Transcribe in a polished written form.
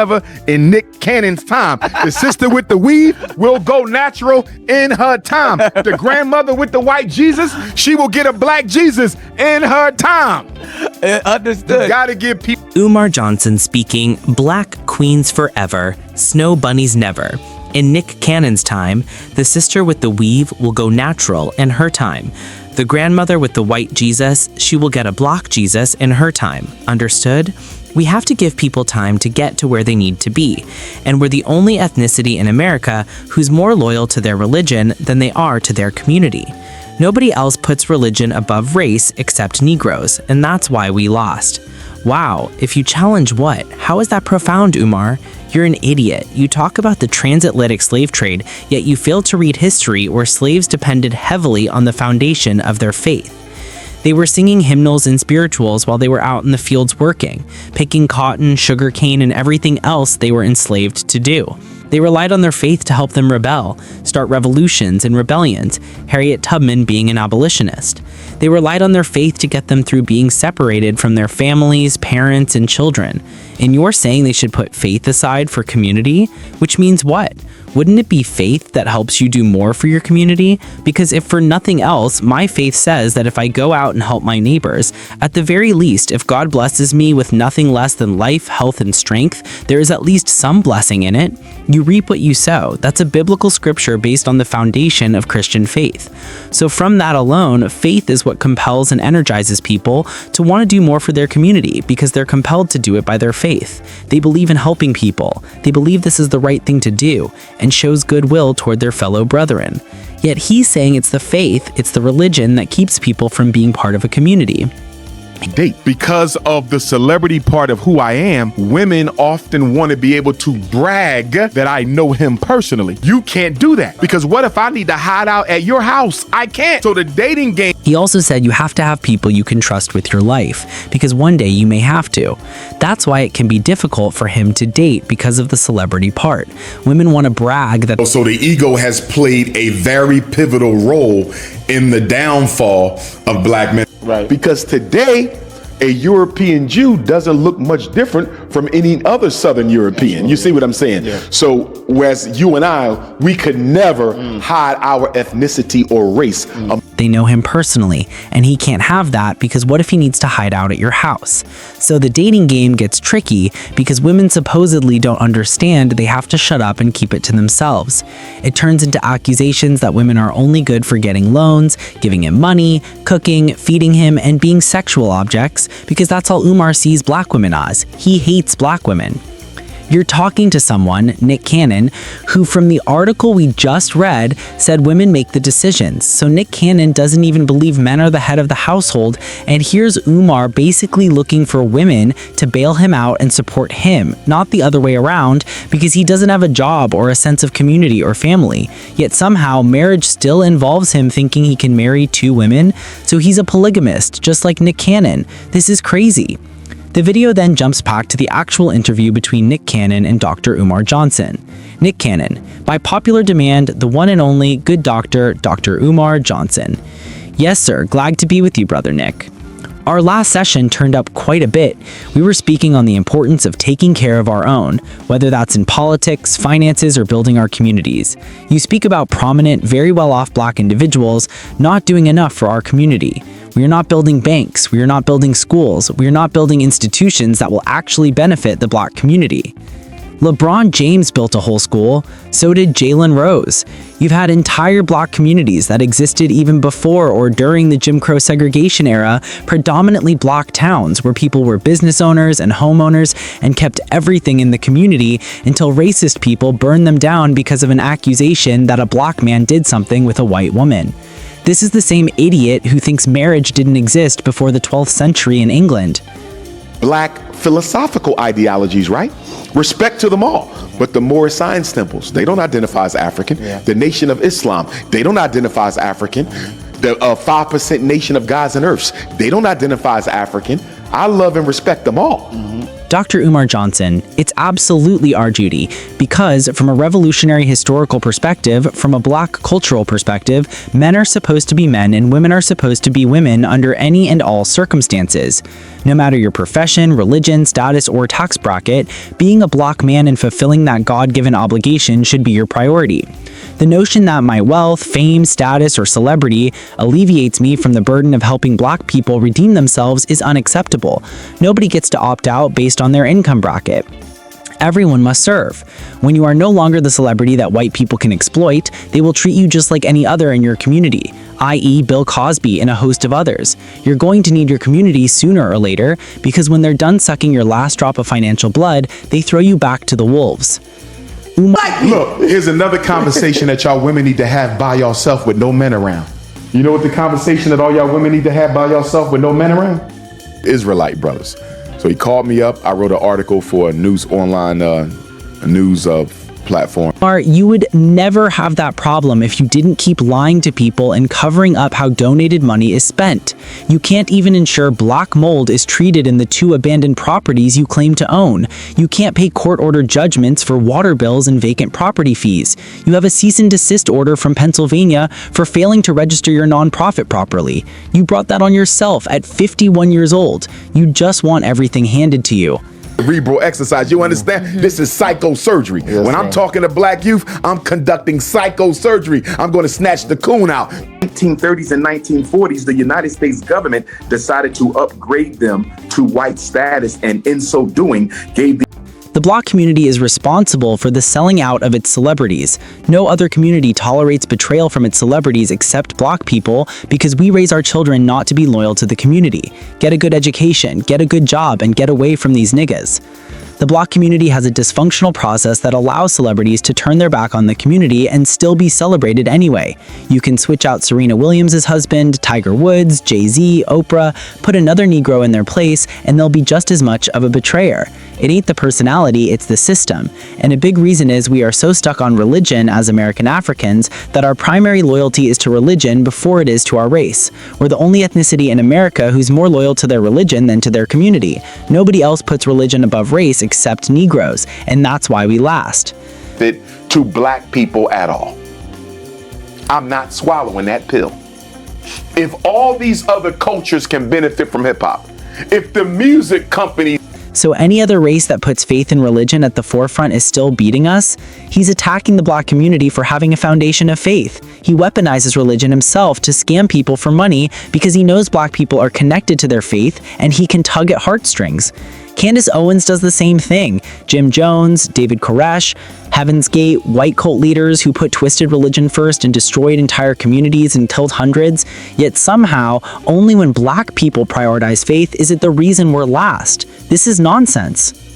ever in Nick Cannon's time. The sister with the weave will go natural in her time. The grandmother with the white Jesus, she will get a black Jesus in her time. Understood. You gotta give people. Umar Johnson speaking, Black Queens Forever, Snow Bunnies Never. In Nick Cannon's time, the sister with the weave will go natural in her time. The grandmother with the white Jesus, she will get a block Jesus in her time. Understood? We have to give people time to get to where they need to be. And we're the only ethnicity in America who's more loyal to their religion than they are to their community. Nobody else puts religion above race except Negroes, and that's why we lost. Wow, if you challenge what? How is that profound, Umar? You're an idiot. You talk about the transatlantic slave trade, yet you fail to read history where slaves depended heavily on the foundation of their faith. They were singing hymnals and spirituals while they were out in the fields working, picking cotton, sugarcane, and everything else they were enslaved to do. They relied on their faith to help them rebel, start revolutions and rebellions, Harriet Tubman being an abolitionist. They relied on their faith to get them through being separated from their families, parents, and children. And you're saying they should put faith aside for community? Which means what? Wouldn't it be faith that helps you do more for your community? Because if for nothing else, my faith says that if I go out and help my neighbors, at the very least, if God blesses me with nothing less than life, health, and strength, there is at least some blessing in it. You reap what you sow. That's a biblical scripture based on the foundation of Christian faith. So from that alone, faith is what compels and energizes people to want to do more for their community because they're compelled to do it by their faith. They believe in helping people. They believe this is the right thing to do and shows goodwill toward their fellow brethren. Yet he's saying it's the faith, it's the religion that keeps people from being part of a community. Date. Because of the celebrity part of who I am, women often want to be able to brag that I know him personally. You can't do that because what if I need to hide out at your house? I can't. So the dating game. He also said you have to have people you can trust with your life because one day you may have to. That's why it can be difficult for him to date because of the celebrity part. Women want to brag that. So the ego has played a very pivotal role in the downfall of black men. Right. Because today, a European Jew doesn't look much different from any other Southern European. You see what I'm saying? Yeah. So whereas you and I, we could never hide our ethnicity or race. They know him personally, and he can't have that because what if he needs to hide out at your house? So the dating game gets tricky because women supposedly don't understand they have to shut up and keep it to themselves. It turns into accusations that women are only good for getting loans, giving him money, cooking, feeding him, and being sexual objects because that's all Umar sees black women as. He hates black women. You're talking to someone, Nick Cannon, who from the article we just read said women make the decisions. So Nick Cannon doesn't even believe men are the head of the household, and here's Umar basically looking for women to bail him out and support him, not the other way around, because he doesn't have a job or a sense of community or family. Yet somehow marriage still involves him thinking he can marry two women, so he's a polygamist, just like Nick Cannon. This is crazy. The video then jumps back to the actual interview between Nick Cannon and Dr. Umar Johnson. Nick Cannon, by popular demand, the one and only good doctor, Dr. Umar Johnson. Yes, sir, glad to be with you, Brother Nick. Our last session turned up quite a bit. We were speaking on the importance of taking care of our own, whether that's in politics, finances, or building our communities. You speak about prominent, very well-off black individuals not doing enough for our community. We are not building banks, we are not building schools, we are not building institutions that will actually benefit the black community. LeBron James built a whole school, so did Jalen Rose. You've had entire black communities that existed even before or during the Jim Crow segregation era, predominantly black towns where people were business owners and homeowners and kept everything in the community until racist people burned them down because of an accusation that a black man did something with a white woman. This is the same idiot who thinks marriage didn't exist before the 12th century in England. Black philosophical ideologies, right? Respect to them all. But the Moorish science temples, they don't identify as African. Yeah. The Nation of Islam, they don't identify as African. The 5% Nation of Gods and Earths, they don't identify as African. I love and respect them all. Dr. Umar Johnson, it's absolutely our duty because, from a revolutionary historical perspective, from a Black cultural perspective, men are supposed to be men and women are supposed to be women under any and all circumstances. No matter your profession, religion, status, or tax bracket, being a Black man and fulfilling that God-given obligation should be your priority. The notion that my wealth, fame, status, or celebrity alleviates me from the burden of helping Black people redeem themselves is unacceptable. Nobody gets to opt out based on their income bracket. Everyone must serve. When you are no longer the celebrity that white people can exploit, they will treat you just like any other in your community, i.e. Bill Cosby and a host of others. You're going to need your community sooner or later because when they're done sucking your last drop of financial blood, they throw you back to the wolves. Look, here's another conversation that y'all women need to have by yourself with no men around. You know what the conversation that all y'all women need to have by yourself with no men around? Israelite brothers. So he called me up. I wrote an article for a news online news platform. You would never have that problem if you didn't keep lying to people and covering up how donated money is spent. You can't even ensure black mold is treated in the 2 abandoned properties you claim to own. You can't pay court-ordered judgments for water bills and vacant property fees. You have a cease and desist order from Pennsylvania for failing to register your nonprofit properly. You brought that on yourself at 51 years old. You just want everything handed to you. Cerebral exercise. You understand? This is psychosurgery. Yes, when I'm talking to Black youth, I'm conducting psychosurgery. I'm going to snatch the coon out. 1930s and 1940s, the United States government decided to upgrade them to white status, and in so doing, gave The Black community is responsible for the selling out of its celebrities. No other community tolerates betrayal from its celebrities except Black people because we raise our children not to be loyal to the community. Get a good education, get a good job, and get away from these niggas. The Black community has a dysfunctional process that allows celebrities to turn their back on the community and still be celebrated anyway. You can switch out Serena Williams' husband, Tiger Woods, Jay-Z, Oprah, put another Negro in their place, and they'll be just as much of a betrayer. It ain't the personality, it's the system. And a big reason is we are so stuck on religion as American Africans that our primary loyalty is to religion before it is to our race. We're the only ethnicity in America who's more loyal to their religion than to their community. Nobody else puts religion above race except Negroes, and that's why we last. Fit to Black people at all. I'm not swallowing that pill. If all these other cultures can benefit from hip hop, if the music companies. So any other race that puts faith in religion at the forefront is still beating us? He's attacking the Black community for having a foundation of faith. He weaponizes religion himself to scam people for money because he knows Black people are connected to their faith and he can tug at heartstrings. Candace Owens does the same thing. Jim Jones, David Koresh, Heaven's Gate, white cult leaders who put twisted religion first and destroyed entire communities and killed hundreds. Yet somehow, only when Black people prioritize faith is it the reason we're last. This is nonsense.